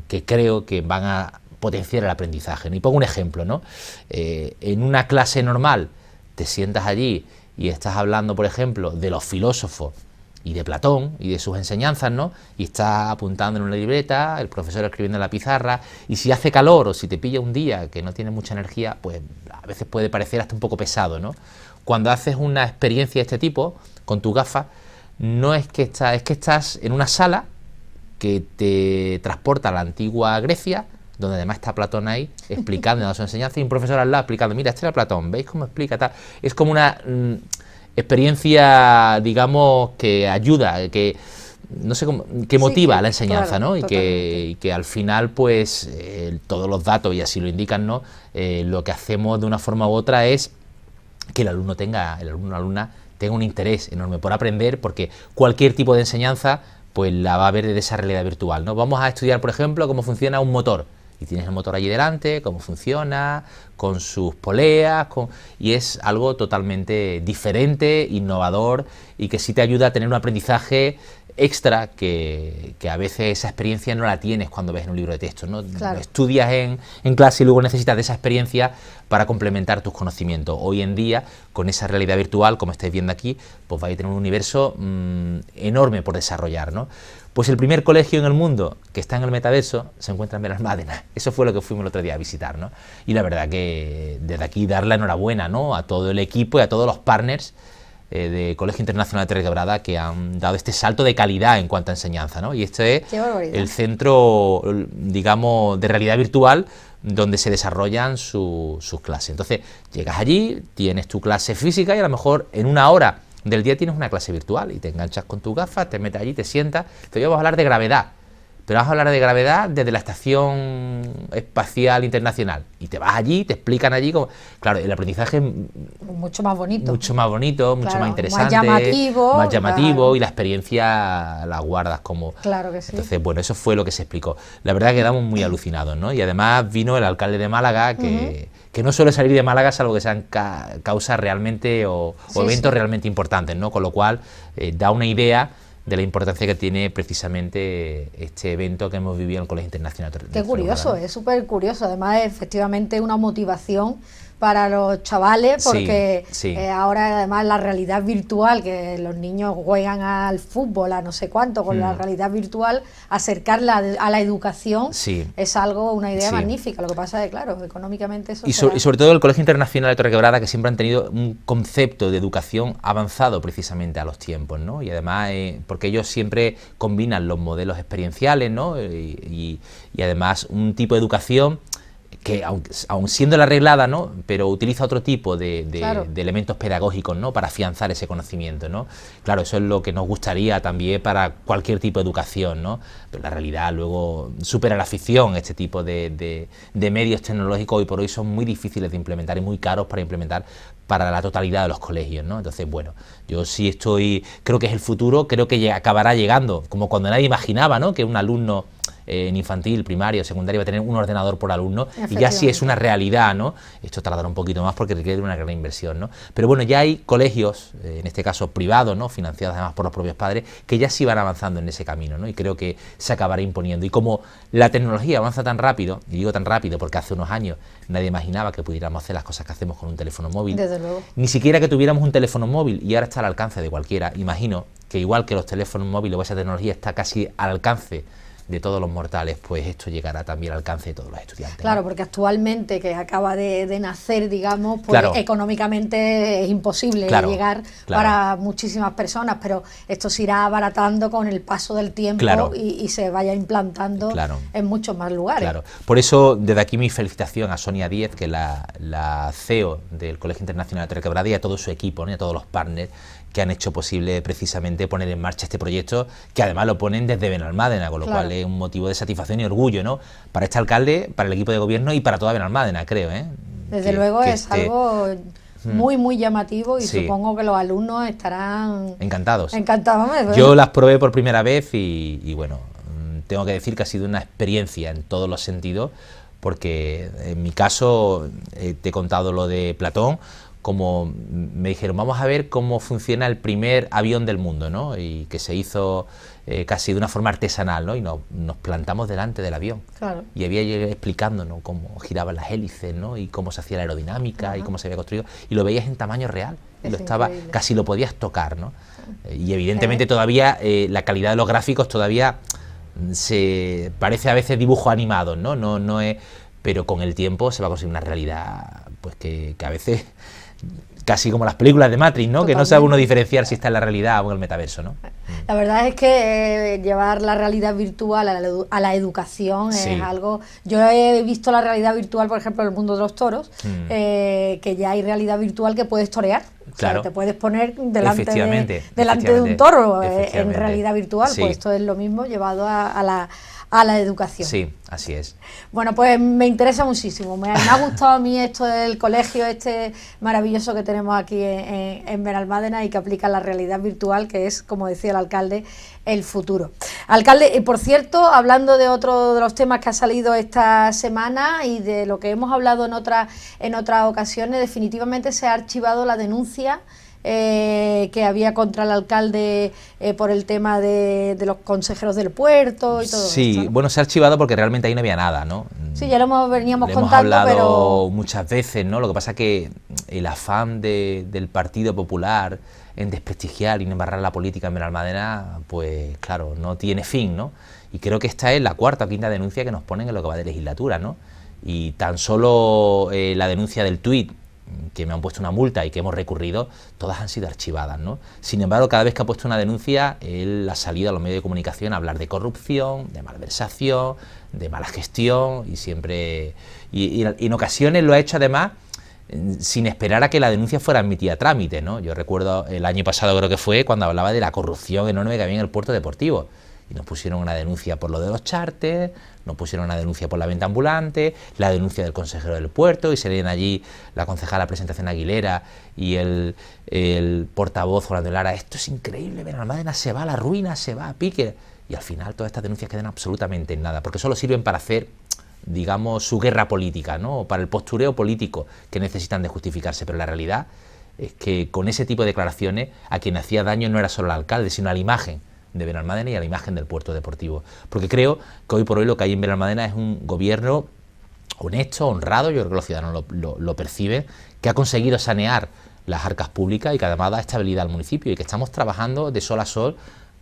que creo que van a potenciar el aprendizaje, ¿no? Y pongo un ejemplo, ¿no? En una clase normal te sientas allí y estás hablando, por ejemplo, de los filósofos y de Platón y de sus enseñanzas, ¿no? Y está apuntando en una libreta, el profesor escribiendo en la pizarra, y si hace calor o si te pilla un día que no tiene mucha energía, pues a veces puede parecer hasta un poco pesado, ¿no? Cuando haces una experiencia de este tipo con tu gafas, no es que estás en una sala que te transporta a la antigua Grecia, donde además está Platón ahí explicando, dando su enseñanza, y un profesor al lado explicando, mira, este era Platón, ¿veis cómo explica tal? Es como una experiencia, digamos, que ayuda, que no sé cómo, que motiva la enseñanza, claro, ¿no? Y que al final, pues, todos los datos, y así lo indican, ¿no? Lo que hacemos de una forma u otra es que el alumno o la alumna tenga un interés enorme por aprender, porque cualquier tipo de enseñanza, pues la va a ver desde esa realidad virtual, ¿no? Vamos a estudiar, por ejemplo, cómo funciona un motor, y tienes el motor allí delante, cómo funciona, con sus poleas, y es algo totalmente diferente, innovador, y que sí te ayuda a tener un aprendizaje extra que a veces esa experiencia no la tienes cuando ves en un libro de texto, ¿no? Claro. Estudias en clase y luego necesitas de esa experiencia para complementar tus conocimientos. Hoy en día, con esa realidad virtual, como estáis viendo aquí, pues vais a tener un universo enorme por desarrollar, ¿no? Pues el primer colegio en el mundo que está en el metaverso se encuentra en Benalmádena. Eso fue lo que fuimos el otro día a visitar, ¿no? Y la verdad que desde aquí dar la enhorabuena, ¿no?, a todo el equipo y a todos los partners de Colegio Internacional de Torrequebrada, que han dado este salto de calidad en cuanto a enseñanza, ¿no? Y este es el centro, digamos, de realidad virtual donde se desarrollan sus clases. Entonces, llegas allí, tienes tu clase física y a lo mejor en una hora del día tienes una clase virtual y te enganchas con tus gafas, te metes allí, te sientas. Te vamos a hablar de gravedad, pero vamos a hablar de gravedad desde la Estación Espacial Internacional, y te vas allí, te explican allí cómo. Claro, el aprendizaje es mucho más bonito, mucho más interesante, más llamativo, claro. Y la experiencia la guardas como. Claro que sí. Entonces, bueno, eso fue lo que se explicó. La verdad que quedamos muy alucinados, ¿no? Y además vino el alcalde de Málaga, que no suele salir de Málaga salvo que sean causas realmente o eventos realmente importantes, ¿no? Con lo cual da una idea de la importancia que tiene precisamente este evento que hemos vivido en el Colegio Internacional. Qué curioso, es súper curioso. Además, efectivamente, una motivación para los chavales, porque ahora además la realidad virtual, que los niños juegan al fútbol, a no sé cuánto, con la realidad virtual, acercarla a la educación es algo, una idea magnífica. Lo que pasa es que, claro, económicamente eso... Y sobre todo el Colegio Internacional de Torrequebrada, que siempre han tenido un concepto de educación avanzado precisamente a los tiempos, ¿no? Y además, porque ellos siempre combinan los modelos experienciales, ¿no? Y además un tipo de educación que aun siendo la reglada, ¿no?, pero utiliza otro tipo de elementos pedagógicos, ¿no?, para afianzar ese conocimiento, ¿no? Claro, eso es lo que nos gustaría también para cualquier tipo de educación, ¿no? Pero la realidad luego supera la ficción. Este tipo de medios tecnológicos hoy por hoy son muy difíciles de implementar y muy caros para implementar para la totalidad de los colegios, ¿no? Entonces, bueno, yo sí creo que es el futuro, creo que acabará llegando, como cuando nadie imaginaba, ¿no?, que un alumno en infantil, primario, secundario va a tener un ordenador por alumno, y ya sí es una realidad, ¿no? Esto tardará un poquito más porque requiere una gran inversión, ¿no? Pero bueno, ya hay colegios, en este caso privados, ¿no?, financiados además por los propios padres, que ya sí van avanzando en ese camino, ¿no? Y creo que se acabará imponiendo. Y como la tecnología avanza tan rápido, y digo tan rápido porque hace unos años nadie imaginaba que pudiéramos hacer las cosas que hacemos con un teléfono móvil, desde luego, ni siquiera que tuviéramos un teléfono móvil, y ahora está al alcance de cualquiera. Imagino que igual que los teléfonos móviles o esa tecnología está casi al alcance de todos los mortales, pues esto llegará también al alcance de todos los estudiantes. Claro, ¿no? Porque actualmente, que acaba de nacer, digamos, pues económicamente es imposible llegar para muchísimas personas, pero esto se irá abaratando con el paso del tiempo y se vaya implantando en muchos más lugares. Claro. Por eso, desde aquí mi felicitación a Sonia Díez, que es la CEO del Colegio Internacional de Torrequebrada, y a todo su equipo, ¿no?, y a todos los partners que han hecho posible precisamente poner en marcha este proyecto, que además lo ponen desde Benalmádena, con lo cual es un motivo de satisfacción y orgullo, ¿no?, para este alcalde, para el equipo de gobierno y para toda Benalmádena, creo, ¿eh? Desde luego es algo muy, muy llamativo, y supongo que los alumnos estarán encantados. Encantados. Yo las probé por primera vez y bueno, tengo que decir que ha sido una experiencia en todos los sentidos, porque en mi caso, te he contado lo de Platón, como me dijeron, vamos a ver cómo funciona el primer avión del mundo, ¿no?, y que se hizo casi de una forma artesanal, ¿no?, y nos plantamos delante del avión, y había explicándonos cómo giraban las hélices, ¿no?, y cómo se hacía la aerodinamica y cómo se había construido, y lo veías en tamaño real, y casi lo podías tocar, ¿no? Y evidentemente todavía la calidad de los gráficos todavía se parece a veces dibujos animados, ¿no? No es, pero con el tiempo se va a conseguir una realidad pues que a veces, casi como las películas de Matrix, ¿no? Que no sabe uno diferenciar si está en la realidad o en el metaverso, ¿no? La verdad es que llevar la realidad virtual a la educación es algo... Yo he visto la realidad virtual, por ejemplo, en el mundo de los toros, que ya hay realidad virtual que puedes torear. Claro. O sea, te puedes poner delante de un toro en realidad virtual. Pues esto es lo mismo llevado a la educación. Sí, así es. Bueno, pues me interesa muchísimo. Me ha gustado a mí esto del colegio maravilloso que tenemos aquí en Benalmádena y que aplica la realidad virtual, que es, como decía el alcalde, el futuro. Alcalde, y por cierto, hablando de otro de los temas que ha salido esta semana y de lo que hemos hablado en otras ocasiones, definitivamente se ha archivado la denuncia que había contra el alcalde por el tema de los consejeros del puerto y todo esto, Sí, ¿no? Bueno, se ha archivado porque realmente ahí no había nada, ¿no? Sí, ya veníamos hemos contando, hablado pero muchas veces, ¿no? Lo que pasa es que el afán del Partido Popular en desprestigiar y en embarrar la política en Benalmádena, pues claro, no tiene fin, ¿no? Y creo que esta es la cuarta o quinta denuncia que nos ponen en lo que va de legislatura, ¿no? Y tan solo la denuncia del tuit, que me han puesto una multa y que hemos recurrido, todas han sido archivadas, ¿no? Sin embargo, cada vez que ha puesto una denuncia, él ha salido a los medios de comunicación a hablar de corrupción, de malversación, de mala gestión, y siempre... Y en ocasiones lo ha hecho además sin esperar a que la denuncia fuera admitida a trámite, ¿no? Yo recuerdo el año pasado, creo que fue, cuando hablaba de la corrupción enorme que había en el puerto deportivo. Y nos pusieron una denuncia por lo de los charters, nos pusieron una denuncia por la venta ambulante, la denuncia del consejero del puerto, y salían allí la concejala Presentación Aguilera y el portavoz Juan de Lara: esto es increíble, Benalmádena se va a la ruina, se va a pique. Y al final todas estas denuncias quedan absolutamente en nada, porque solo sirven para hacer, digamos, su guerra política, ¿no? O para el postureo político que necesitan de justificarse, pero la realidad es que con ese tipo de declaraciones a quien hacía daño no era solo el alcalde, sino a la imagen de Benalmádena y a la imagen del puerto deportivo, porque creo que hoy por hoy lo que hay en Benalmádena es un gobierno honesto, honrado, yo creo que los ciudadanos lo perciben, que ha conseguido sanear las arcas públicas y que además da estabilidad al municipio, y que estamos trabajando de sol a sol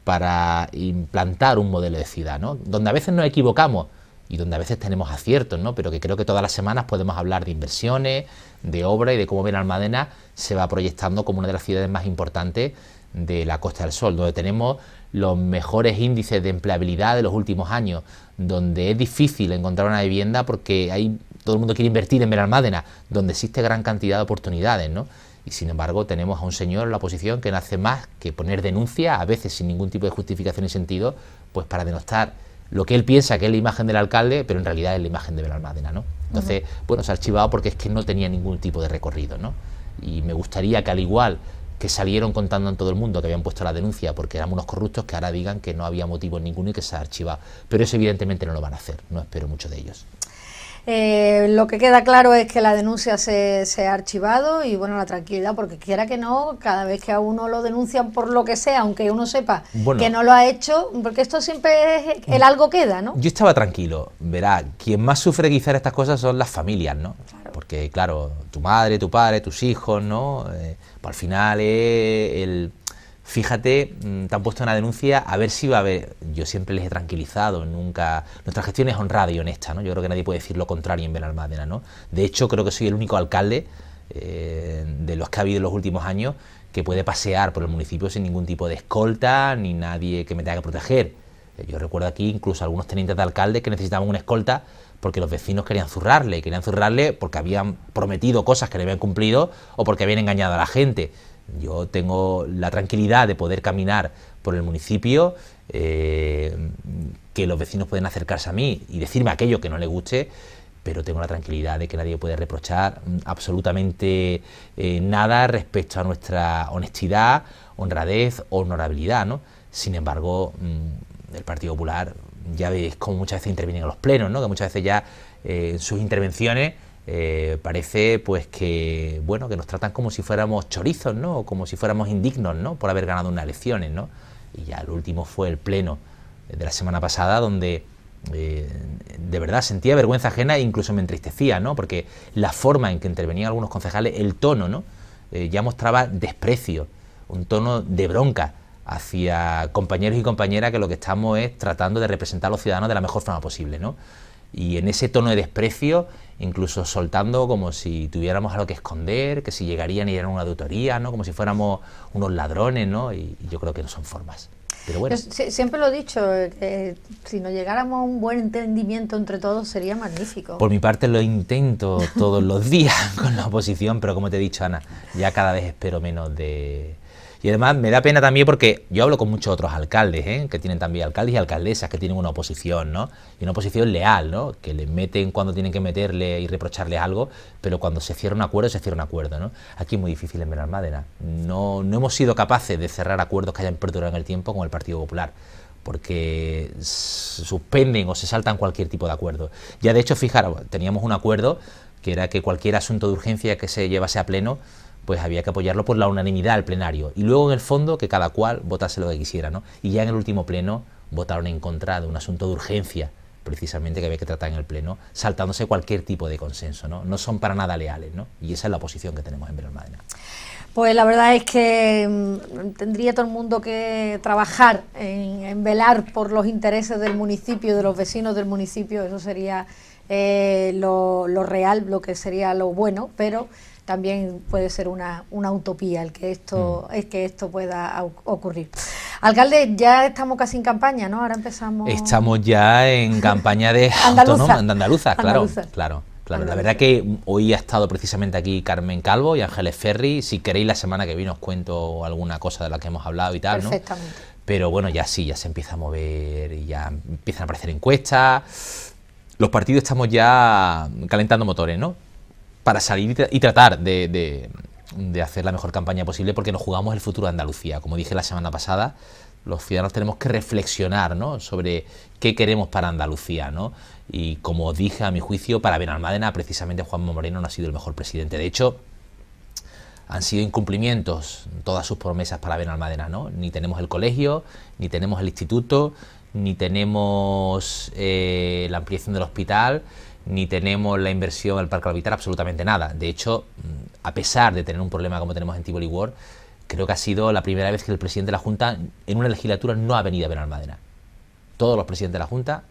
para implantar un modelo de ciudad, ¿no? Donde a veces nos equivocamos y donde a veces tenemos aciertos, ¿no? Pero que creo que todas las semanas podemos hablar de inversiones, de obra y de cómo Benalmádena se va proyectando como una de las ciudades más importantes de la Costa del Sol, donde tenemos los mejores índices de empleabilidad de los últimos años, donde es difícil encontrar una vivienda porque todo el mundo quiere invertir en Benalmádena, donde existe gran cantidad de oportunidades, ¿no? Y sin embargo tenemos a un señor en la oposición que no hace más que poner denuncia, a veces sin ningún tipo de justificación y sentido, pues para denostar lo que él piensa que es la imagen del alcalde, pero en realidad es la imagen de Benalmádena, ¿no? Entonces, bueno, se ha archivado porque es que no tenía ningún tipo de recorrido, ¿no? Y me gustaría que, al igual que salieron contando en todo el mundo que habían puesto la denuncia porque eran unos corruptos, que ahora digan que no había motivo ninguno y que se ha archivado. Pero eso evidentemente no lo van a hacer, no espero mucho de ellos. Lo que queda claro es que la denuncia se ha archivado y bueno, la tranquilidad, porque quiera que no, cada vez que a uno lo denuncian por lo que sea, aunque uno sepa que no lo ha hecho, porque esto siempre es el algo queda, ¿no? Yo estaba tranquilo, verá, quien más sufre quizás estas cosas son las familias, ¿no? Claro. Porque claro, tu madre, tu padre, tus hijos, ¿no? Al final fíjate, te han puesto una denuncia, a ver si va a haber... Yo siempre les he tranquilizado, nunca... Nuestra gestión es honrada y honesta, ¿no? Yo creo que nadie puede decir lo contrario en Benalmádena, ¿no? De hecho, creo que soy el único alcalde de los que ha habido en los últimos años que puede pasear por el municipio sin ningún tipo de escolta, ni nadie que me tenga que proteger. Yo recuerdo aquí incluso algunos tenientes de alcalde que necesitaban una escolta porque los vecinos querían zurrarle porque habían prometido cosas que no habían cumplido o porque habían engañado a la gente. Yo tengo la tranquilidad de poder caminar por el municipio, que los vecinos pueden acercarse a mí y decirme aquello que no les guste, pero tengo la tranquilidad de que nadie puede reprochar absolutamente nada respecto a nuestra honestidad, honradez o honorabilidad, ¿no? Sin embargo, el Partido Popular, ya veis cómo muchas veces intervienen en los plenos, ¿no? Que muchas veces ya en sus intervenciones parece pues que bueno, que nos tratan como si fuéramos chorizos, ¿no? O como si fuéramos indignos, ¿no? Por haber ganado unas elecciones, ¿no? Y ya el último fue el pleno de la semana pasada, donde de verdad sentía vergüenza ajena e incluso me entristecía, ¿no? Porque la forma en que intervenían algunos concejales, el tono, ¿no? Ya mostraba desprecio, un tono de bronca hacia compañeros y compañeras que lo que estamos es tratando de representar a los ciudadanos de la mejor forma posible, ¿no? Y en ese tono de desprecio, incluso soltando como si tuviéramos algo que esconder, que si llegarían y eran una auditoría, ¿no? Como si fuéramos unos ladrones, ¿no? Y yo creo que no son formas. Pero bueno. Yo siempre lo he dicho, que si nos llegáramos a un buen entendimiento entre todos sería magnífico. Por mi parte lo intento todos los días con la oposición, pero como te he dicho, Ana, ya cada vez espero menos de... Y además me da pena también porque yo hablo con muchos otros alcaldes, que tienen también alcaldes y alcaldesas que tienen una oposición, ¿no? Y una oposición leal, ¿no? Que le meten cuando tienen que meterle y reprocharle algo, pero cuando se cierra un acuerdo, se cierra un acuerdo, ¿no? Aquí es muy difícil en Benalmádena. No hemos sido capaces de cerrar acuerdos que hayan perdurado en el tiempo con el Partido Popular, porque suspenden o se saltan cualquier tipo de acuerdo. Ya de hecho, fijaros, teníamos un acuerdo que era que cualquier asunto de urgencia que se llevase a pleno, pues había que apoyarlo por la unanimidad al plenario. Y luego en el fondo que cada cual votase lo que quisiera, ¿no? Y ya en el último pleno votaron en contra de un asunto de urgencia, precisamente que había que tratar en el pleno, saltándose cualquier tipo de consenso, ¿no? No son para nada leales, ¿no? Y esa es la posición que tenemos en Benalmádena. Pues la verdad es que tendría todo el mundo que trabajar en velar por los intereses del municipio, de los vecinos del municipio. Eso sería lo real, lo que sería lo bueno, pero también puede ser una utopía el que esto pueda ocurrir. Alcalde, ya estamos casi en campaña, ¿no? Ahora empezamos... Estamos ya en campaña de andaluza, claro. La verdad que hoy ha estado precisamente aquí Carmen Calvo y Ángeles Ferri. Si queréis, la semana que viene os cuento alguna cosa de la que hemos hablado y tal, ¿no? Perfectamente. Pero bueno, ya sí, ya se empieza a mover y ya empiezan a aparecer encuestas. Los partidos estamos ya calentando motores, ¿no? Para salir y tratar de hacer la mejor campaña posible, porque nos jugamos el futuro de Andalucía. Como dije la semana pasada, los ciudadanos tenemos que reflexionar, ¿no?, sobre qué queremos para Andalucía, ¿no? Y como dije, a mi juicio, para Benalmádena, precisamente Juanma Moreno no ha sido el mejor presidente. De hecho, han sido incumplimientos todas sus promesas para Benalmádena, ¿no? Ni tenemos el colegio, ni tenemos el instituto, ni tenemos la ampliación del hospital, ni tenemos la inversión al Parque Alvitar, absolutamente nada. De hecho, a pesar de tener un problema como tenemos en Tivoli World, creo que ha sido la primera vez que el presidente de la Junta en una legislatura no ha venido a Benalmádena. Todos los presidentes de la Junta,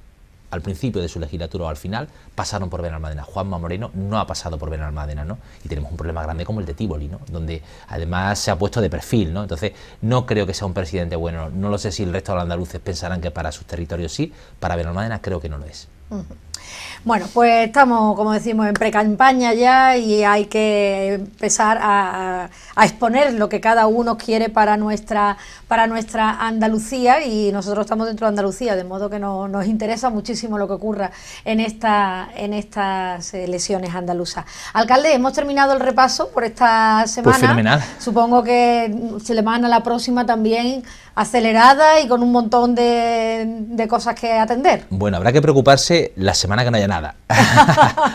al principio de su legislatura o al final, pasaron por Benalmádena. Juanma Moreno no ha pasado por Benalmádena, ¿no? Y tenemos un problema grande como el de Tivoli, ¿no?, donde además se ha puesto de perfil, ¿no? Entonces, no creo que sea un presidente bueno. No lo sé si el resto de los andaluces pensarán que para sus territorios sí, para Benalmádena creo que no lo es. Bueno, pues estamos, como decimos, en precampaña ya y hay que empezar a exponer lo que cada uno quiere para nuestra Andalucía, y nosotros estamos dentro de Andalucía, de modo que nos interesa muchísimo lo que ocurra en estas elecciones andaluzas. Alcalde, hemos terminado el repaso por esta semana. Pues fenomenal. Supongo que semana la próxima también acelerada y con un montón de cosas que atender. Bueno, habrá que preocuparse la semana que no haya nada.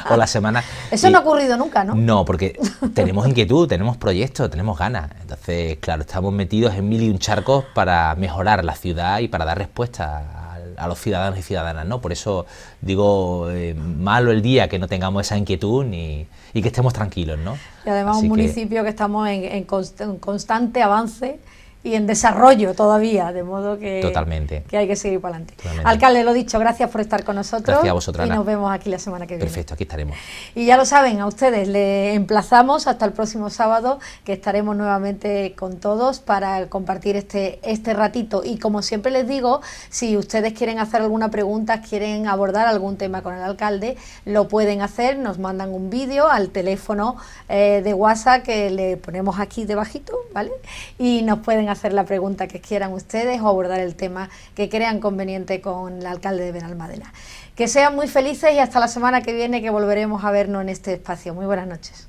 O la semana... Eso no ha ocurrido nunca, ¿no? No, porque tenemos inquietud, tenemos proyectos, tenemos ganas. Entonces, claro, estamos metidos en 1001 charcos para mejorar la ciudad y para dar respuesta a los ciudadanos y ciudadanas, ¿no? Por eso digo, malo el día que no tengamos esa inquietud y que estemos tranquilos, ¿no? Y además un municipio que estamos en constante avance y en desarrollo todavía, de modo que, totalmente, que hay que seguir para adelante. Alcalde, lo dicho, gracias por estar con nosotros. Gracias a vosotros, Ana. Y nos vemos aquí la semana que viene. Perfecto, aquí estaremos. Y ya lo saben, a ustedes les emplazamos hasta el próximo sábado, que estaremos nuevamente con todos para compartir este ratito. Y como siempre les digo, si ustedes quieren hacer alguna pregunta, quieren abordar algún tema con el alcalde, lo pueden hacer, nos mandan un vídeo al teléfono de WhatsApp que le ponemos aquí debajito, ¿vale? Y nos pueden hacer la pregunta que quieran ustedes o abordar el tema que crean conveniente con el alcalde de Benalmádena. Que sean muy felices y hasta la semana que viene, que volveremos a vernos en este espacio. Muy buenas noches.